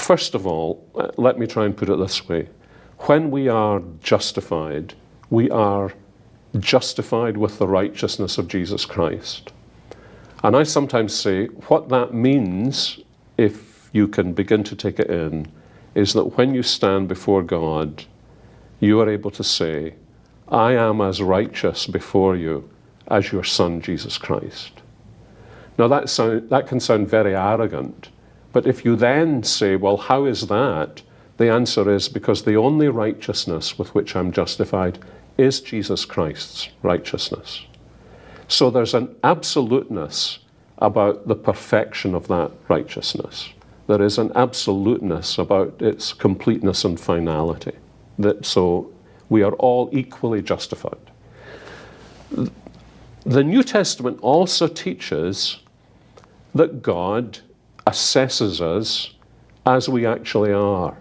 First of all, let me try and put it this way. When we are justified with the righteousness of Jesus Christ. And I sometimes say what that means, if you can begin to take it in, is that when you stand before God, you are able to say, I am as righteous before you as your Son, Jesus Christ. Now that can sound very arrogant, but if you then say, well, how is that? The answer is because the only righteousness with which I'm justified is Jesus Christ's righteousness. So there's an absoluteness about the perfection of that righteousness. There is an absoluteness about its completeness and finality. So we are all equally justified. The New Testament also teaches that God assesses us as we actually are.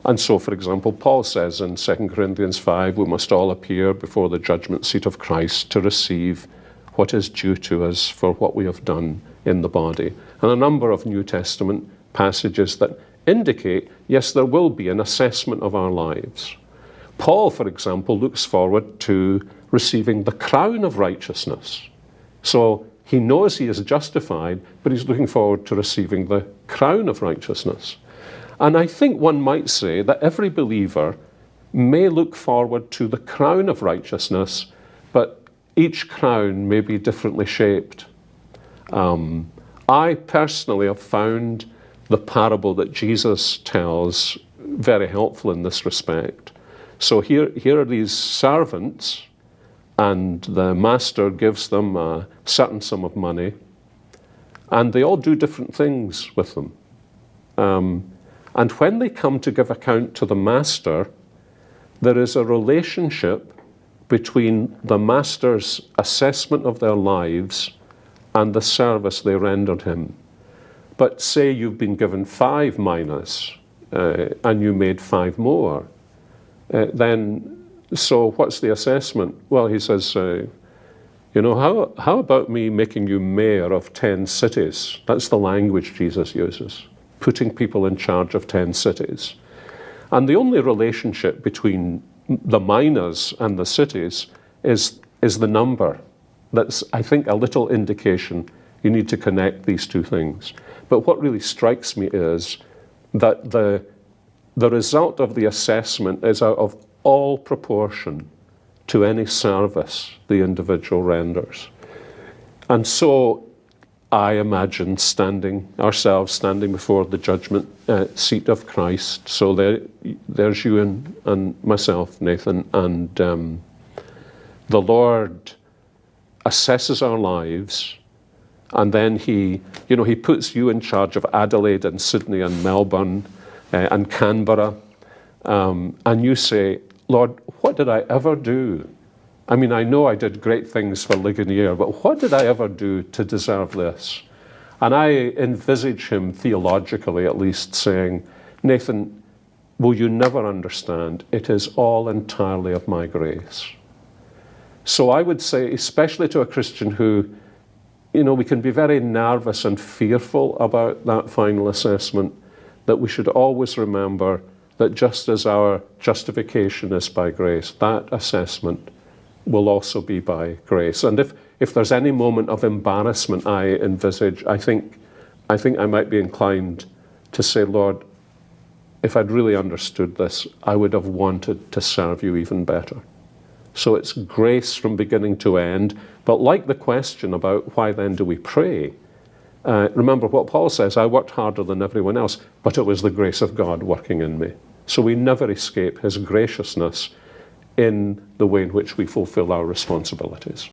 And so, for example, Paul says in 2 Corinthians 5, we must all appear before the judgment seat of Christ to receive what is due to us for what we have done in the body. And a number of New Testament passages that indicate, yes, there will be an assessment of our lives. Paul, for example, looks forward to receiving the crown of righteousness. So he knows he is justified, but he's looking forward to receiving the crown of righteousness. And I think one might say that every believer may look forward to the crown of righteousness, but each crown may be differently shaped. I personally have found the parable that Jesus tells very helpful in this respect. So here are these servants, and the master gives them a certain sum of money, and they all do different things with them. And when they come to give account to the master, there is a relationship between the master's assessment of their lives and the service they rendered him. But say you've been given 5 minas and you made 5 more, so what's the assessment? Well, he says, how about me making you mayor of 10 cities? That's the language Jesus uses, putting people in charge of 10 cities. And the only relationship between the minas and the cities is the number. That's, I think, a little indication you need to connect these two things. But what really strikes me is that the result of the assessment is out of all proportion to any service the individual renders. And so I imagine ourselves standing before the judgment seat of Christ. So there's you and myself, Nathan, and the Lord assesses our lives, and then he puts you in charge of Adelaide and Sydney and Melbourne and Canberra, and you say, Lord, what did I ever do? I mean, I know I did great things for Ligonier, but what did I ever do to deserve this? And I envisage him, theologically at least, saying, Nathan, will you never understand? It is all entirely of my grace. So I would say, especially to a Christian who, we can be very nervous and fearful about that final assessment, that we should always remember that just as our justification is by grace, that assessment will also be by grace. And if there's any moment of embarrassment I envisage, I think I might be inclined to say, Lord, if I'd really understood this, I would have wanted to serve you even better. So it's grace from beginning to end. But like the question about why then do we pray, remember what Paul says, I worked harder than everyone else, but it was the grace of God working in me. So we never escape his graciousness in the way in which we fulfill our responsibilities.